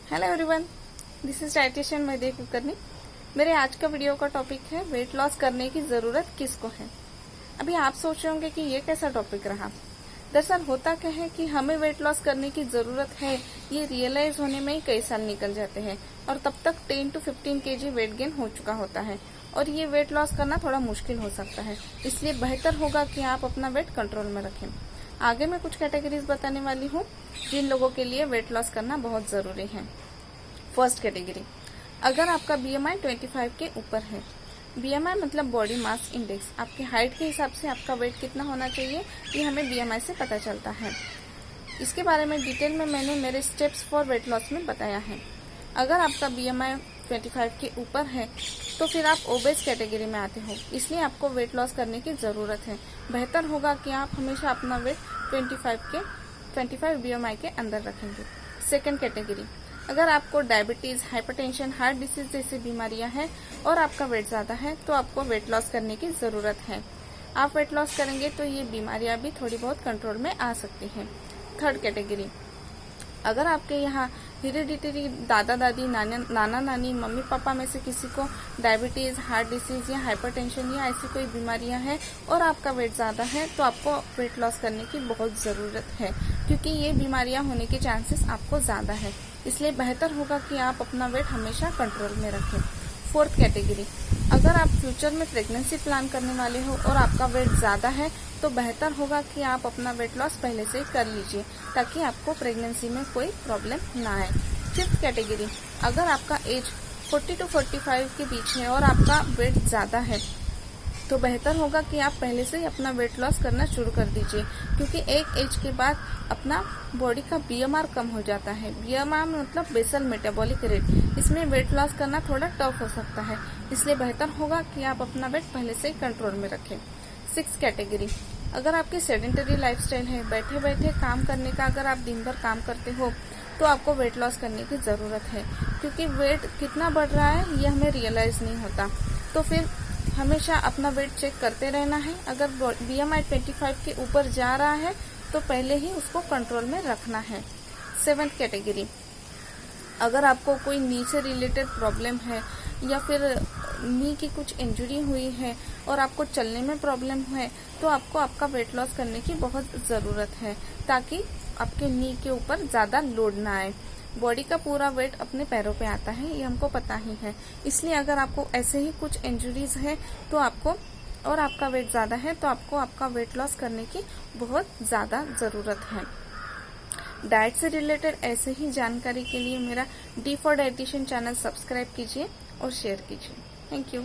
Hello everyone, this is dietitian मैदे कुलकर्णी। मेरे आज का वीडियो का टॉपिक है वेट लॉस करने की जरूरत किसको है। अभी आप सोच रहे होंगे कि ये कैसा टॉपिक रहा। दरअसल होता क्या है कि हमें वेट लॉस करने की जरूरत है ये रियलाइज होने में ही कई साल निकल जाते हैं और तब तक 10 to 15 kg वेट गेन हो चुका होता है और ये वेट लॉस करना थोड़ा मुश्किल हो सकता है। इसलिए बेहतर होगा कि आप अपना वेट कंट्रोल में रखें। आगे मैं कुछ कैटेगरीज बताने वाली हूँ जिन लोगों के लिए वेट लॉस करना बहुत जरूरी है। फर्स्ट कैटेगरी, अगर आपका BMI 25 के ऊपर है। BMI मतलब बॉडी मास इंडेक्स। आपकी हाइट के हिसाब से आपका वेट कितना होना चाहिए ये हमें BMI से पता चलता है। इसके बारे में डिटेल में मैंने मेरे स्टेप्स फॉर वेट लॉस में बताया है। अगर आपका BMI 25 के ऊपर है तो फिर आप ओबेस कैटेगरी में आते हो, इसलिए आपको वेट लॉस करने की ज़रूरत है। बेहतर होगा कि आप हमेशा अपना वेट 25 BMI के अंदर रखेंगे। सेकेंड कैटेगरी, अगर आपको डायबिटीज़, हाइपरटेंशन, हार्ट डिसीज जैसी बीमारियां हैं और आपका वेट ज़्यादा है तो आपको वेट लॉस करने की ज़रूरत है। आप वेट लॉस करेंगे तो ये बीमारियां भी थोड़ी बहुत कंट्रोल में आ सकती हैं। थर्ड कैटेगरी, अगर आपके यहाँ हेरिडिटरी दादा दादी, नाना नानी, मम्मी पापा में से किसी को डायबिटीज़, हार्ट डिसीज या हाइपरटेंशन या ऐसी कोई बीमारियां हैं और आपका वेट ज़्यादा है तो आपको वेट लॉस करने की बहुत ज़रूरत है, क्योंकि ये बीमारियां होने के चांसेस आपको ज़्यादा है। इसलिए बेहतर होगा कि आप अपना वेट हमेशा कंट्रोल में रखें। फोर्थ कैटेगरी, अगर आप फ्यूचर में प्रेगनेंसी प्लान करने वाले हो और आपका वेट ज़्यादा है तो बेहतर होगा कि आप अपना वेट लॉस पहले से ही कर लीजिए ताकि आपको प्रेगनेंसी में कोई प्रॉब्लम ना आए। फिफ्थ कैटेगरी, अगर आपका एज 40 to 45 के बीच है और आपका वेट ज़्यादा है तो बेहतर होगा कि आप पहले से ही अपना वेट लॉस करना शुरू कर दीजिए, क्योंकि एक एज के बाद अपना बॉडी का BMR कम हो जाता है। BMR मतलब बेसल मेटाबॉलिक रेट। इसमें वेट लॉस करना थोड़ा टफ हो सकता है, इसलिए बेहतर होगा कि आप अपना वेट पहले से ही कंट्रोल में रखें। सिक्स कैटेगरी, अगर आपकी सेडेंटरी लाइफस्टाइल है, बैठे बैठे काम करने का, अगर आप दिन भर काम करते हो तो आपको वेट लॉस करने की ज़रूरत है, क्योंकि वेट कितना बढ़ रहा है ये हमें रियलाइज़ नहीं होता। तो फिर हमेशा अपना वेट चेक करते रहना है। अगर BMI 25 के ऊपर जा रहा है तो पहले ही उसको कंट्रोल में रखना है। सेवेंथ कैटेगरी, अगर आपको कोई नी से रिलेटेड प्रॉब्लम है या फिर नी की कुछ इंजरी हुई है और आपको चलने में प्रॉब्लम है तो आपको आपका वेट लॉस करने की बहुत ज़रूरत है ताकि आपके नी के ऊपर ज़्यादा लोड ना आए। बॉडी का पूरा वेट अपने पैरों पे आता है, ये हमको पता ही है। इसलिए अगर आपको ऐसे ही कुछ इंजरीज है तो आपको और आपका वेट ज़्यादा है तो आपको आपका वेट लॉस करने की बहुत ज़्यादा ज़रूरत है। डाइट से रिलेटेड ऐसे ही जानकारी के लिए मेरा D for dietitian channel subscribe कीजिए और शेयर कीजिए। Thank you.